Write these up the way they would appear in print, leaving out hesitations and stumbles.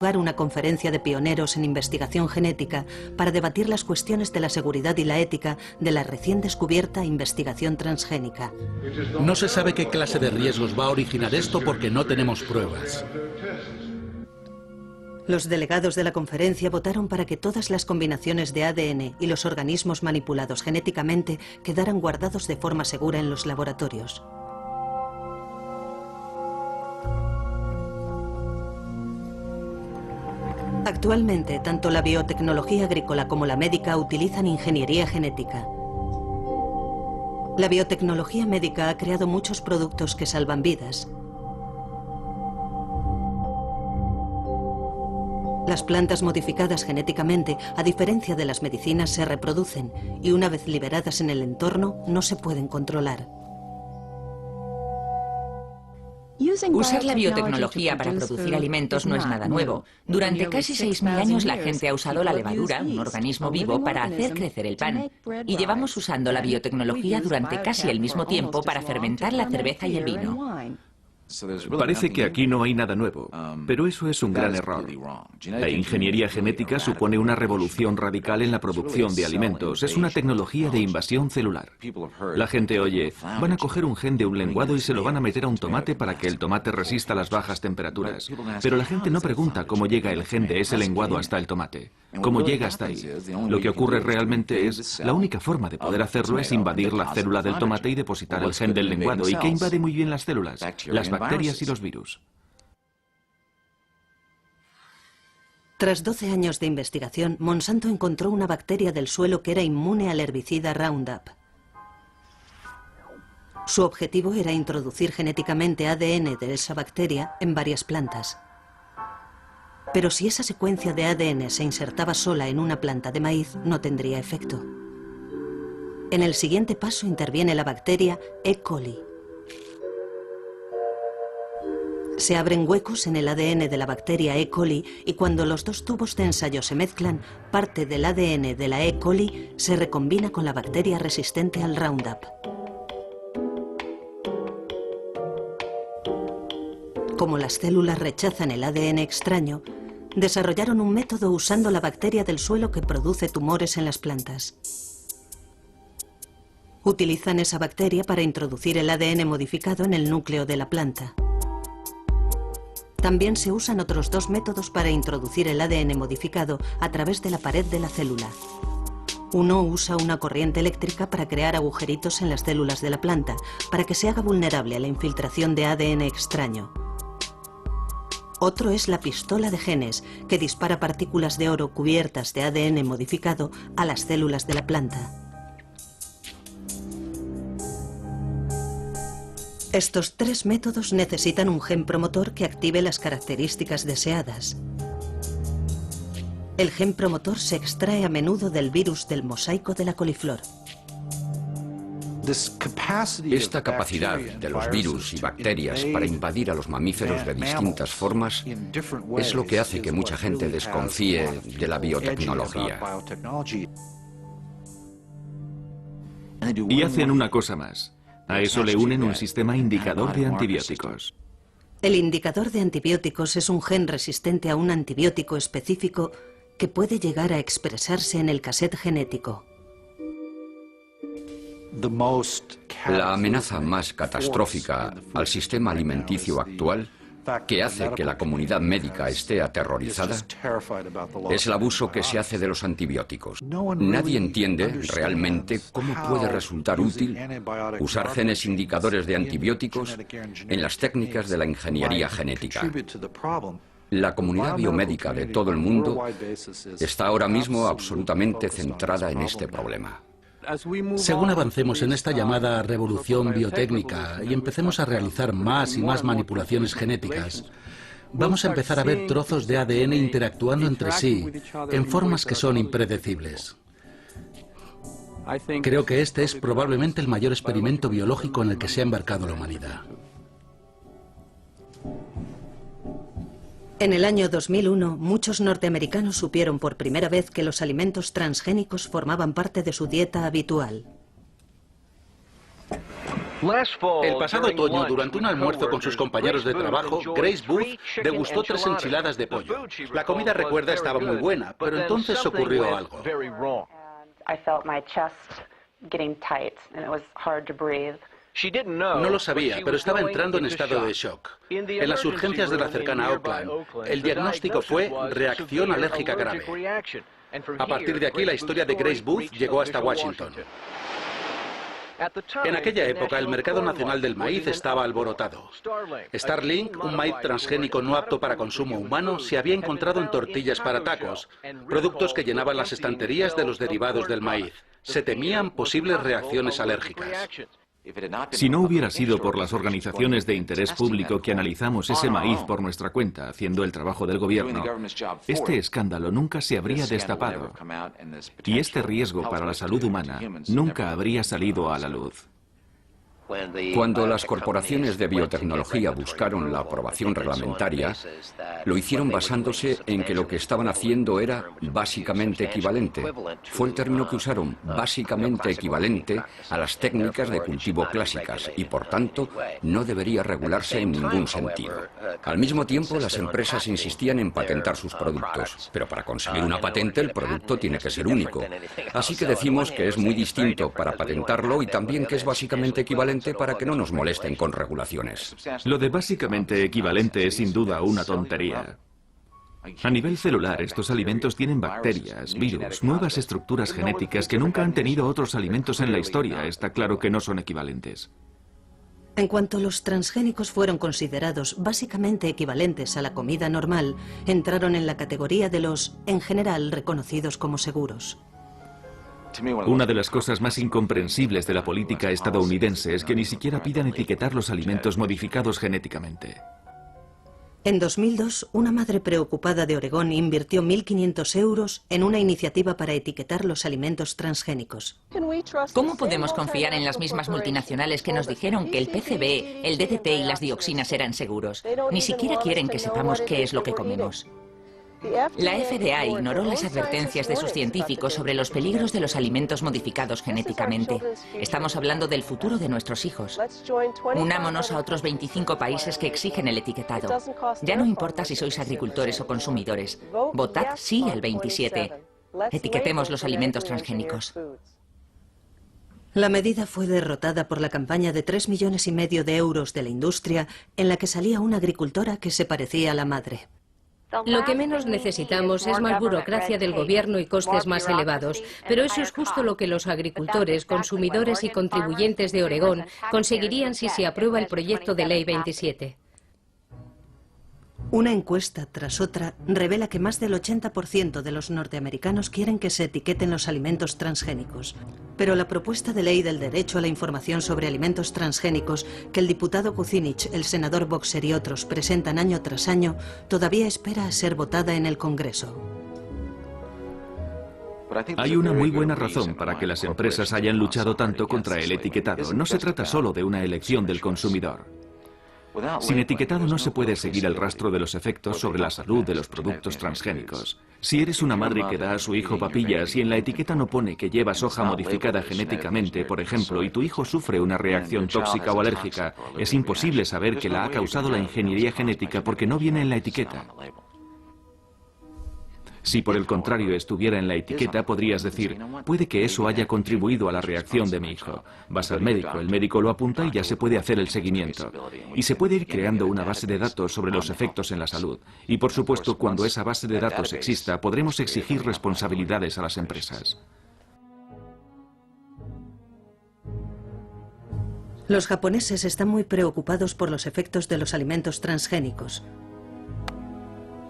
Una conferencia de pioneros en investigación genética para debatir las cuestiones de la seguridad y la ética de la recién descubierta investigación transgénica. No se sabe qué clase de riesgos va a originar esto porque no tenemos pruebas. Los delegados de la conferencia votaron para que todas las combinaciones de ADN y los organismos manipulados genéticamente quedaran guardados de forma segura en los laboratorios. Actualmente, tanto la biotecnología agrícola como la médica utilizan ingeniería genética. La biotecnología médica ha creado muchos productos que salvan vidas. Las plantas modificadas genéticamente, a diferencia de las medicinas, se reproducen y una vez liberadas en el entorno, no se pueden controlar. Usar la biotecnología para producir alimentos no es nada nuevo. Durante casi 6.000 años la gente ha usado la levadura, un organismo vivo, para hacer crecer el pan. Y llevamos usando la biotecnología durante casi el mismo tiempo para fermentar la cerveza y el vino. Parece que aquí no hay nada nuevo, pero eso es un gran error. La ingeniería genética supone una revolución radical en la producción de alimentos. Es una tecnología de invasión celular. La gente oye, van a coger un gen de un lenguado y se lo van a meter a un tomate para que el tomate resista las bajas temperaturas. Pero la gente no pregunta cómo llega el gen de ese lenguado hasta el tomate. ¿Cómo llega hasta ahí? Lo que ocurre realmente es, la única forma de poder hacerlo es invadir la célula del tomate y depositar el gen del lenguado. ¿Y qué invade muy bien las células? Las bacterias y los virus. Tras 12 años de investigación, Monsanto encontró una bacteria del suelo que era inmune al herbicida Roundup. Su objetivo era introducir genéticamente ADN de esa bacteria en varias plantas. Pero si esa secuencia de ADN se insertaba sola en una planta de maíz, no tendría efecto. En el siguiente paso interviene la bacteria E. coli. Se abren huecos en el ADN de la bacteria E. coli y cuando los dos tubos de ensayo se mezclan, parte del ADN de la E. coli se recombina con la bacteria resistente al Roundup. Como las células rechazan el ADN extraño, desarrollaron un método usando la bacteria del suelo que produce tumores en las plantas. Utilizan esa bacteria para introducir el ADN modificado en el núcleo de la planta. También se usan otros dos métodos para introducir el ADN modificado a través de la pared de la célula. Uno usa una corriente eléctrica para crear agujeritos en las células de la planta, para que se haga vulnerable a la infiltración de ADN extraño. Otro es la pistola de genes, que dispara partículas de oro cubiertas de ADN modificado a las células de la planta. Estos tres métodos necesitan un gen promotor que active las características deseadas. El gen promotor se extrae a menudo del virus del mosaico de la coliflor. Esta capacidad de los virus y bacterias para invadir a los mamíferos de distintas formas es lo que hace que mucha gente desconfíe de la biotecnología. Y hacen una cosa más. A eso le unen un sistema indicador de antibióticos. El indicador de antibióticos es un gen resistente a un antibiótico específico que puede llegar a expresarse en el cassette genético. La amenaza más catastrófica al sistema alimenticio actual, que hace que la comunidad médica esté aterrorizada, es el abuso que se hace de los antibióticos. Nadie entiende realmente cómo puede resultar útil usar genes indicadores de antibióticos en las técnicas de la ingeniería genética. La comunidad biomédica de todo el mundo está ahora mismo absolutamente centrada en este problema. Según avancemos en esta llamada revolución biotécnica y empecemos a realizar más y más manipulaciones genéticas, vamos a empezar a ver trozos de ADN interactuando entre sí en formas que son impredecibles. Creo que este es probablemente el mayor experimento biológico en el que se ha embarcado la humanidad. En el año 2001, muchos norteamericanos supieron por primera vez que los alimentos transgénicos formaban parte de su dieta habitual. El pasado otoño, durante un almuerzo con sus compañeros de trabajo, Grace Booth degustó 3 enchiladas de pollo. La comida, recuerda, estaba muy buena, pero entonces ocurrió algo. No lo sabía, pero estaba entrando en estado de shock. En las urgencias de la cercana Oakland, el diagnóstico fue reacción alérgica grave. A partir de aquí, la historia de Grace Booth llegó hasta Washington. En aquella época, el mercado nacional del maíz estaba alborotado. Starlink, un maíz transgénico no apto para consumo humano, se había encontrado en tortillas para tacos, productos que llenaban las estanterías de los derivados del maíz. Se temían posibles reacciones alérgicas. Si no hubiera sido por las organizaciones de interés público que analizamos ese maíz por nuestra cuenta, haciendo el trabajo del gobierno, este escándalo nunca se habría destapado y este riesgo para la salud humana nunca habría salido a la luz. Cuando las corporaciones de biotecnología buscaron la aprobación reglamentaria, lo hicieron basándose en que lo que estaban haciendo era básicamente equivalente. Fue el término que usaron, básicamente equivalente a las técnicas de cultivo clásicas y, por tanto, no debería regularse en ningún sentido. Al mismo tiempo, las empresas insistían en patentar sus productos, pero para conseguir una patente el producto tiene que ser único. Así que decimos que es muy distinto para patentarlo y también que es básicamente equivalente para que no nos molesten con regulaciones. Lo de básicamente equivalente es sin duda una tontería. A nivel celular, estos alimentos tienen bacterias, virus, nuevas estructuras genéticas que nunca han tenido otros alimentos en la historia. Está claro que no son equivalentes. En cuanto los transgénicos fueron considerados básicamente equivalentes a la comida normal, entraron en la categoría de los, en general, reconocidos como seguros. Una de las cosas más incomprensibles de la política estadounidense es que ni siquiera pidan etiquetar los alimentos modificados genéticamente. En 2002, una madre preocupada de Oregón invirtió 1.500 euros en una iniciativa para etiquetar los alimentos transgénicos. ¿Cómo podemos confiar en las mismas multinacionales que nos dijeron que el PCB, el DDT y las dioxinas eran seguros? Ni siquiera quieren que sepamos qué es lo que comemos. La FDA ignoró las advertencias de sus científicos sobre los peligros de los alimentos modificados genéticamente. Estamos hablando del futuro de nuestros hijos. Unámonos a otros 25 países que exigen el etiquetado. Ya no importa si sois agricultores o consumidores. Votad sí al 27. Etiquetemos los alimentos transgénicos. La medida fue derrotada por la campaña de 3,5 millones de euros de la industria, en la que salía una agricultora que se parecía a la madre. Lo que menos necesitamos es más burocracia del gobierno y costes más elevados, pero eso es justo lo que los agricultores, consumidores y contribuyentes de Oregón conseguirían si se aprueba el proyecto de ley 27. Una encuesta tras otra revela que más del 80% de los norteamericanos quieren que se etiqueten los alimentos transgénicos. Pero la propuesta de ley del derecho a la información sobre alimentos transgénicos que el diputado Kucinich, el senador Boxer y otros presentan año tras año, todavía espera a ser votada en el Congreso. Hay una muy buena razón para que las empresas hayan luchado tanto contra el etiquetado. No se trata solo de una elección del consumidor. Sin etiquetado no se puede seguir el rastro de los efectos sobre la salud de los productos transgénicos. Si eres una madre que da a su hijo papillas y en la etiqueta no pone que lleva soja modificada genéticamente, por ejemplo, y tu hijo sufre una reacción tóxica o alérgica, es imposible saber que la ha causado la ingeniería genética porque no viene en la etiqueta. Si por el contrario estuviera en la etiqueta, podrías decir, puede que eso haya contribuido a la reacción de mi hijo. Vas al médico, el médico lo apunta y ya se puede hacer el seguimiento. Y se puede ir creando una base de datos sobre los efectos en la salud. Y por supuesto, cuando esa base de datos exista, podremos exigir responsabilidades a las empresas. Los japoneses están muy preocupados por los efectos de los alimentos transgénicos.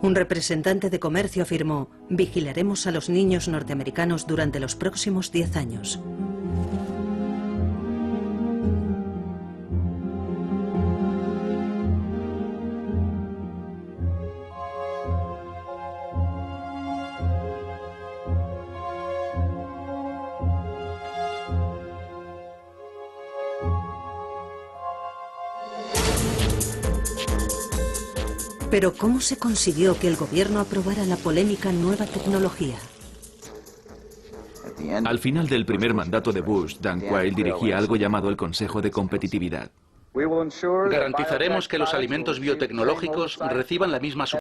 Un representante de comercio afirmó: vigilaremos a los niños norteamericanos durante los próximos 10 años. Pero ¿cómo se consiguió que el gobierno aprobara la polémica nueva tecnología? Al final del primer mandato de Bush, Dan Quayle dirigía algo llamado el Consejo de Competitividad. Garantizaremos que los alimentos biotecnológicos reciban la misma